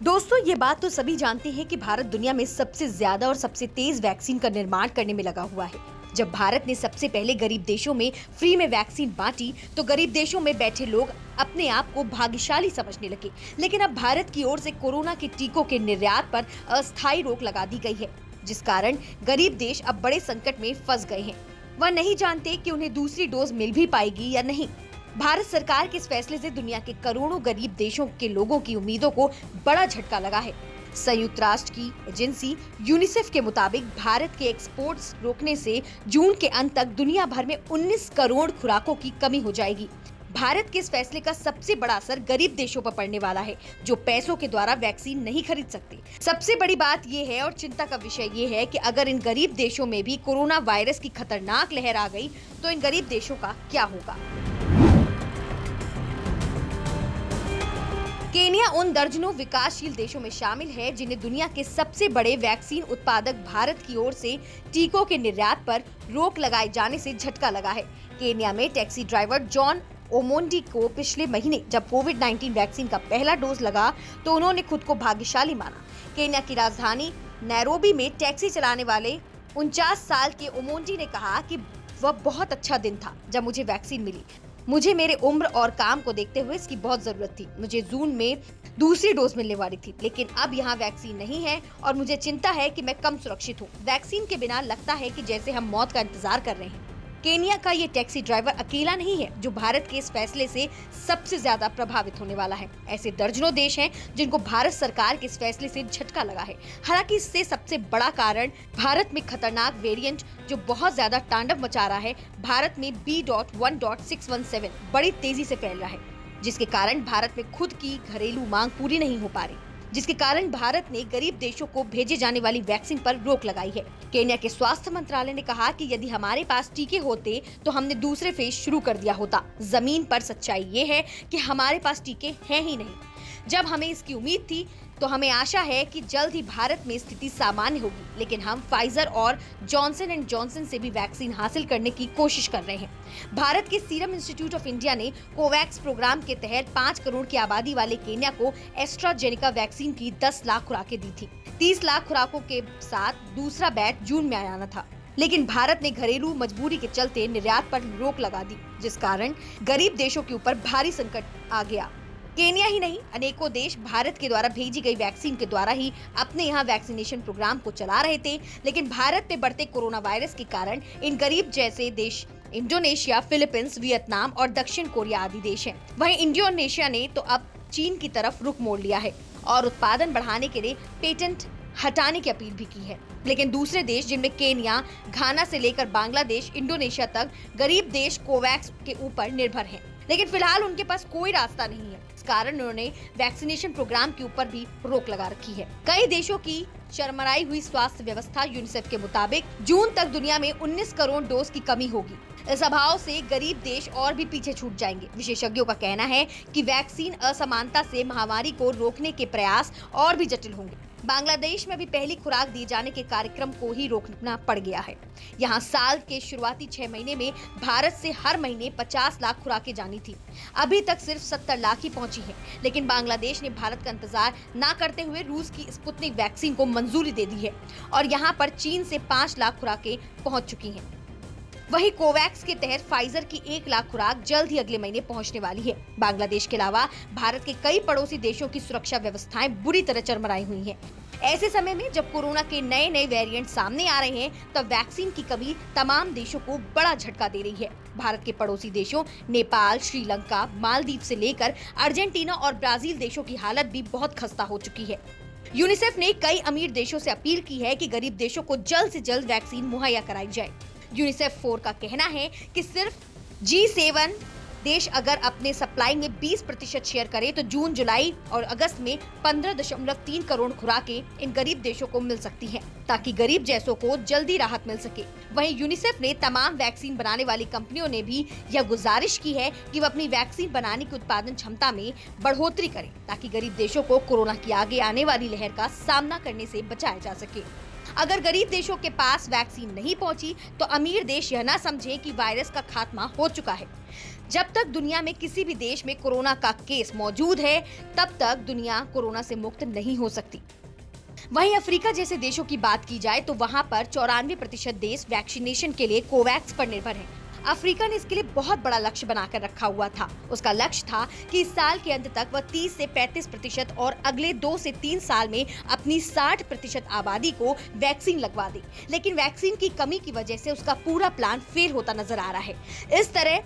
दोस्तों, ये बात तो सभी जानते हैं कि भारत दुनिया में सबसे ज्यादा और सबसे तेज वैक्सीन का निर्माण करने में लगा हुआ है। जब भारत ने सबसे पहले गरीब देशों में फ्री में वैक्सीन बांटी, तो गरीब देशों में बैठे लोग अपने आप को भाग्यशाली समझने लगे। लेकिन अब भारत की ओर से कोरोना के टीकों के निर्यात पर अस्थायी रोक लगा दी गई है, जिस कारण गरीब देश अब बड़े संकट में फंस गए हैं। वह नहीं जानते कि उन्हें दूसरी डोज मिल भी पाएगी या नहीं। भारत सरकार के इस फैसले से दुनिया के करोड़ों गरीब देशों के लोगों की उम्मीदों को बड़ा झटका लगा है। संयुक्त राष्ट्र की एजेंसी यूनिसेफ के मुताबिक भारत के एक्सपोर्ट्स रोकने से जून के अंत तक दुनिया भर में 19 करोड़ खुराकों की कमी हो जाएगी। भारत के इस फैसले का सबसे बड़ा असर गरीब देशों पर पड़ने वाला है, जो पैसों के द्वारा वैक्सीन नहीं खरीद सकते। सबसे बड़ी बात ये है और चिंता का विषय ये है कि अगर इन गरीब देशों में भी कोरोना वायरस की खतरनाक लहर आ गई, तो इन गरीब देशों का क्या होगा। केनिया उन दर्जनों विकासशील देशों में शामिल है जिन्हें दुनिया के सबसे बड़े वैक्सीन उत्पादक भारत की ओर से टीकों के निर्यात पर रोक लगाए जाने से झटका लगा है। केनिया में टैक्सी ड्राइवर जॉन ओमोंडी को पिछले महीने जब कोविड-19 वैक्सीन का पहला डोज लगा, तो उन्होंने खुद को भाग्यशाली माना। केनिया की राजधानी नैरोबी में टैक्सी चलाने वाले 49 साल के ओमोंडी ने कहा कि वह बहुत अच्छा दिन था जब मुझे वैक्सीन मिली। मुझे मेरे उम्र और काम को देखते हुए इसकी बहुत जरूरत थी। मुझे जून में दूसरी डोज मिलने वाली थी, लेकिन अब यहाँ वैक्सीन नहीं है और मुझे चिंता है कि मैं कम सुरक्षित हूँ। वैक्सीन के बिना लगता है कि जैसे हम मौत का इंतजार कर रहे हैं। केनिया का ये टैक्सी ड्राइवर अकेला नहीं है जो भारत के इस फैसले से सबसे ज्यादा प्रभावित होने वाला है। ऐसे दर्जनों देश हैं जिनको भारत सरकार के इस फैसले से झटका लगा है। हालांकि इससे सबसे बड़ा कारण भारत में खतरनाक वेरिएंट जो बहुत ज्यादा तांडव मचा रहा है, भारत में B.1.617 बड़ी तेजी से फैल रहा है, जिसके कारण भारत में खुद की घरेलू मांग पूरी नहीं हो पा रही, जिसके कारण भारत ने गरीब देशों को भेजे जाने वाली वैक्सीन पर रोक लगाई है। केन्या के स्वास्थ्य मंत्रालय ने कहा कि यदि हमारे पास टीके होते तो हमने दूसरे फेज शुरू कर दिया होता। जमीन पर सच्चाई ये है कि हमारे पास टीके हैं ही नहीं। जब हमें इसकी उम्मीद थी, तो हमें आशा है कि जल्द ही भारत में स्थिति सामान्य होगी, लेकिन हम फाइजर और जॉनसन एंड जॉनसन से भी वैक्सीन हासिल करने की कोशिश कर रहे हैं। भारत के सीरम इंस्टीट्यूट ऑफ इंडिया ने कोवैक्स प्रोग्राम के तहत 5 करोड़ की आबादी वाले केन्या को एस्ट्राजेनेका वैक्सीन की 10 लाख खुराकें दी थी। 30 लाख खुराकों के साथ दूसरा बैच जून में आना था, लेकिन भारत ने घरेलू मजबूरी के चलते निर्यात पर रोक लगा दी, जिस कारण गरीब देशों के ऊपर भारी संकट आ गया। केन्या ही नहीं, अनेकों देश भारत के द्वारा भेजी गई वैक्सीन के द्वारा ही अपने यहाँ वैक्सीनेशन प्रोग्राम को चला रहे थे, लेकिन भारत में बढ़ते कोरोना वायरस के कारण इन गरीब जैसे देश इंडोनेशिया, फिलीपींस, वियतनाम और दक्षिण कोरिया आदि देश हैं। वहीं इंडोनेशिया ने तो अब चीन की तरफ रुख मोड़ लिया है और उत्पादन बढ़ाने के लिए पेटेंट हटाने की अपील भी की है। लेकिन दूसरे देश जिनमें केन्या, घाना से लेकर बांग्लादेश, इंडोनेशिया तक गरीब देश कोवैक्स के ऊपर निर्भर हैं। लेकिन फिलहाल उनके पास कोई रास्ता नहीं है। इस कारण उन्होंने वैक्सीनेशन प्रोग्राम के ऊपर भी रोक लगा रखी है। कई देशों की चरमराई हुई स्वास्थ्य व्यवस्था यूनिसेफ के मुताबिक जून तक दुनिया में 19 करोड़ डोज की कमी होगी। इस अभाव से गरीब देश और भी पीछे छूट जाएंगे। विशेषज्ञों का कहना है कि वैक्सीन असमानता से महामारी को रोकने के प्रयास और भी जटिल होंगे। बांग्लादेश में भी पहली खुराक दिए जाने के कार्यक्रम को ही रोकना पड़ गया है। यहाँ साल के शुरुआती 6 महीने में भारत से हर महीने 50 लाख खुराकें जानी थी। अभी तक सिर्फ 70 लाख ही पहुंची है, लेकिन बांग्लादेश ने भारत का इंतजार न करते हुए रूस की स्पुतनिक वैक्सीन को मंजूरी दे दी है और यहाँ पर चीन से 5 लाख खुराकें पहुंच चुकी हैं। वहीं कोवैक्स के तहत फाइजर की 1 लाख खुराक जल्द ही अगले महीने पहुंचने वाली है। बांग्लादेश के अलावा भारत के कई पड़ोसी देशों की सुरक्षा व्यवस्थाएं बुरी तरह चरमराई हुई हैं। ऐसे समय में जब कोरोना के नए नए वेरिएंट सामने आ रहे हैं, तब वैक्सीन की कमी तमाम देशों को बड़ा झटका दे रही है। भारत के पड़ोसी देशों नेपाल, श्रीलंका, मालदीव से लेकर अर्जेंटीना और ब्राजील देशों की हालत भी बहुत खस्ता हो चुकी है। यूनिसेफ ने कई अमीर देशों से अपील की है कि गरीब देशों को जल्द से जल्द वैक्सीन मुहैया कराई जाए। यूनिसेफ 4 का कहना है कि सिर्फ G7 देश अगर अपने सप्लाई में 20% शेयर करे, तो जून, जुलाई और अगस्त में 15.3 करोड़ खुराकें इन गरीब देशों को मिल सकती हैं, ताकि गरीब जैसों को जल्दी राहत मिल सके। वहीं यूनिसेफ ने तमाम वैक्सीन बनाने वाली कंपनियों ने भी यह गुजारिश की है कि वह अपनी वैक्सीन बनाने की उत्पादन क्षमता में बढ़ोतरी करें, ताकि गरीब देशों को कोरोना की आगे आने वाली लहर का सामना करने से बचाया जा सके। अगर गरीब देशों के पास वैक्सीन नहीं पहुंची, तो अमीर देश यह ना समझे कि वायरस का खात्मा हो चुका है। जब तक दुनिया में किसी भी देश में कोरोना का केस मौजूद है, तब तक दुनिया कोरोना से मुक्त नहीं हो सकती। वहीं अफ्रीका जैसे देशों की बात की जाए तो वहां पर 94% देश वैक्सीनेशन के लिए कोवैक्स पर निर्भर हैं। अफ्रीका ने इसके लिए बहुत बड़ा लक्ष्य बनाकर रखा हुआ था। उसका लक्ष्य था कि इस साल के अंत तक वह 30 से 35% और अगले 2 से 3 साल में अपनी 60% आबादी को वैक्सीन लगवा दे। लेकिन वैक्सीन की कमी की वजह से उसका पूरा प्लान फेल होता नजर आ रहा है। इस तरह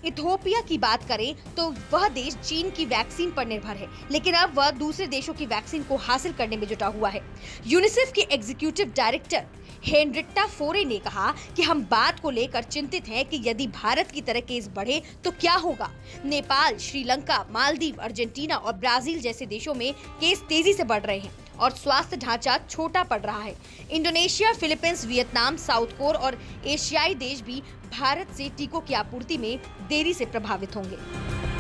इथियोपिया की बात करें तो वह देश चीन की वैक्सीन पर निर्भर है, लेकिन अब वह दूसरे देशों की वैक्सीन को हासिल करने में जुटा हुआ है। यूनिसेफ के एग्जीक्यूटिव डायरेक्टर हेनरिट्टा फोरे ने कहा कि हम बात को लेकर चिंतित हैं कि यदि भारत की तरह केस बढ़े तो क्या होगा। नेपाल, श्रीलंका, मालदीव, अर्जेंटीना और ब्राजील जैसे देशों में केस तेजी से बढ़ रहे हैं और स्वास्थ्य ढांचा छोटा पड़ रहा है। Indonesia, Philippines, Vietnam, south Korea और एशियाई देश भी भारत से टीकों की आपूर्ति में देरी से प्रभावित होंगे।